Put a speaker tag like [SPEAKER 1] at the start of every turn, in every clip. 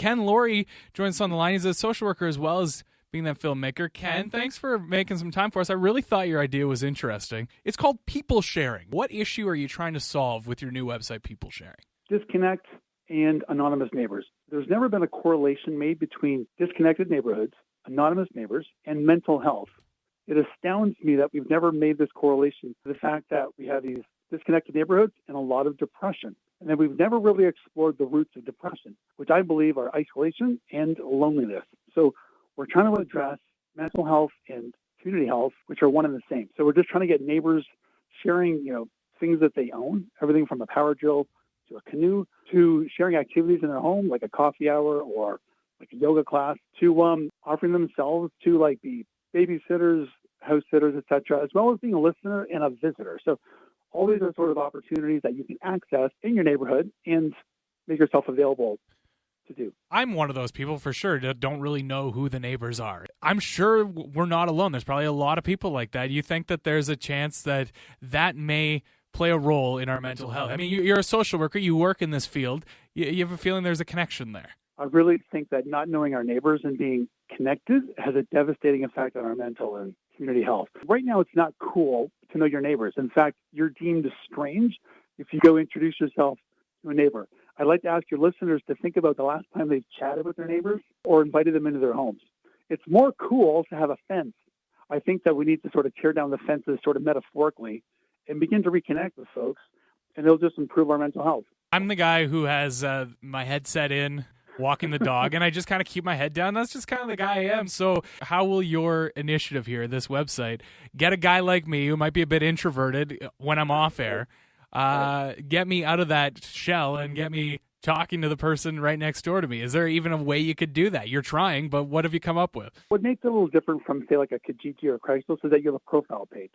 [SPEAKER 1] Ken Laurie joins us on the line. He's a social worker as well as being that filmmaker. Ken, thanks for making some time for us. I really thought your idea was interesting. It's called people sharing. What issue are you trying to solve with your new website, People Sharing?
[SPEAKER 2] Disconnect and anonymous neighbors. There's never been a correlation made between disconnected neighborhoods, anonymous neighbors, and mental health. It astounds me that we've never made this correlation to the fact that we have these disconnected neighborhoods and a lot of depression. And then we've never really explored the roots of depression, which I believe are isolation and loneliness. So we're trying to address mental health and community health, which are one and the same. So we're just trying to get neighbors sharing, things that they own, everything from a power drill to a canoe to sharing activities in their home, like a coffee hour or like a yoga class, to offering themselves to like be babysitters, house sitters, etc., as well as being a listener and a visitor. So all these are sort of opportunities that you can access in your neighborhood and make yourself available to do.
[SPEAKER 1] I'm one of those people for sure that don't really know who the neighbors are. I'm sure we're not alone. There's probably a lot of people like that. You think that there's a chance that that may play a role in our mental health? I mean, you're a social worker. You work in this field. You have a feeling there's a connection there.
[SPEAKER 2] I really think that not knowing our neighbors and being connected has a devastating effect on our mental and community health. Right now, it's not cool to know your neighbors. In fact, you're deemed strange if you go introduce yourself to a neighbor. I'd like to ask your listeners to think about the last time they've chatted with their neighbors or invited them into their homes. It's more cool to have a fence. I think that we need to sort of tear down the fences sort of metaphorically and begin to reconnect with folks, and it'll just improve our mental health.
[SPEAKER 1] I'm the guy who has my headset in, walking the dog, and I just kind of keep my head down. That's just kind of the guy I am. So how will your initiative here, this website, get a guy like me who might be a bit introverted when I'm off air, get me out of that shell and get me talking to the person right next door to me? Is there even a way you could do that? You're trying, but what have you come up with?
[SPEAKER 2] What makes it a little different from, say, like a Kijiji or Craigslist is that you have a profile page.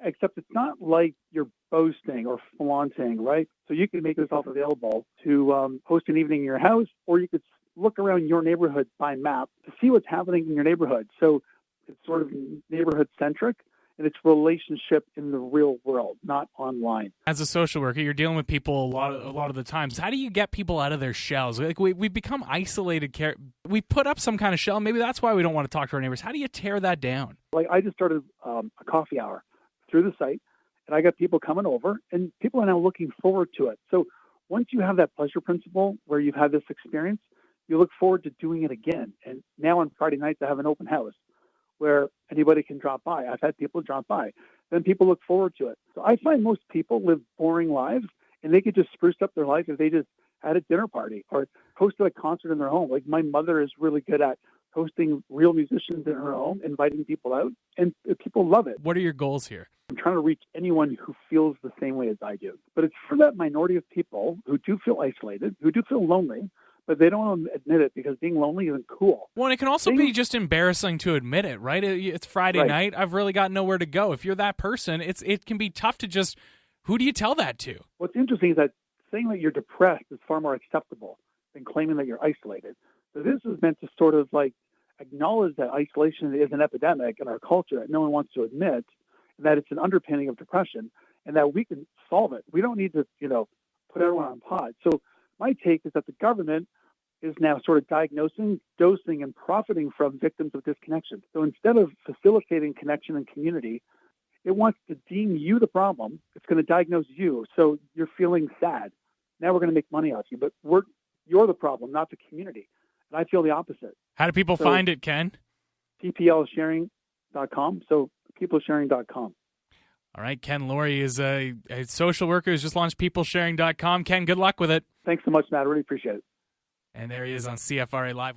[SPEAKER 2] Except it's not like you're boasting or flaunting, right? So you can make yourself available to host an evening in your house, or you could look around your neighborhood by map to see what's happening in your neighborhood. So it's sort of neighborhood-centric, and it's relationship in the real world, not online.
[SPEAKER 1] As a social worker, you're dealing with people a lot of the times. How do you get people out of their shells? Like we become isolated. We put up some kind of shell. Maybe that's why we don't want to talk to our neighbors. How do you tear that down?
[SPEAKER 2] Like I just started a coffee hour through the site, and I got people coming over, and people are now looking forward to it. So once you have that pleasure principle where you've had this experience, you look forward to doing it again. And now on Friday nights, I have an open house where anybody can drop by. I've had people drop by. Then people look forward to it. So I find most people live boring lives, and they could just spruce up their life if they just had a dinner party or hosted a concert in their home. Like my mother is really good at hosting real musicians in her home, inviting people out, and people love it.
[SPEAKER 1] What are your goals here?
[SPEAKER 2] I'm trying to reach anyone who feels the same way as I do. But it's for that minority of people who do feel isolated, who do feel lonely, but they don't admit it because being lonely isn't cool.
[SPEAKER 1] Well, and it can also be just embarrassing to admit it, right? It's Friday night. I've really got nowhere to go. If you're that person, it can be tough to just, who do you tell that to?
[SPEAKER 2] What's interesting is that saying that you're depressed is far more acceptable than claiming that you're isolated. So this is meant to sort of like acknowledge that isolation is an epidemic in our culture that no one wants to admit, and that it's an underpinning of depression, and that we can solve it. We don't need to, put everyone on pod. So my take is that the government is now sort of diagnosing, dosing, and profiting from victims of disconnection. So instead of facilitating connection and community, it wants to deem you the problem. It's going to diagnose you. So you're feeling sad. Now we're going to make money off you, but you're the problem, not the community. And I feel the opposite.
[SPEAKER 1] How do people find it, Ken?
[SPEAKER 2] tplsharing.com. So peoplesharing.com.
[SPEAKER 1] All right. Ken Laurie is a social worker who's just launched peoplesharing.com. Ken, good luck with it.
[SPEAKER 2] Thanks so much, Matt. I really appreciate it.
[SPEAKER 1] And there he is on CFRA Live.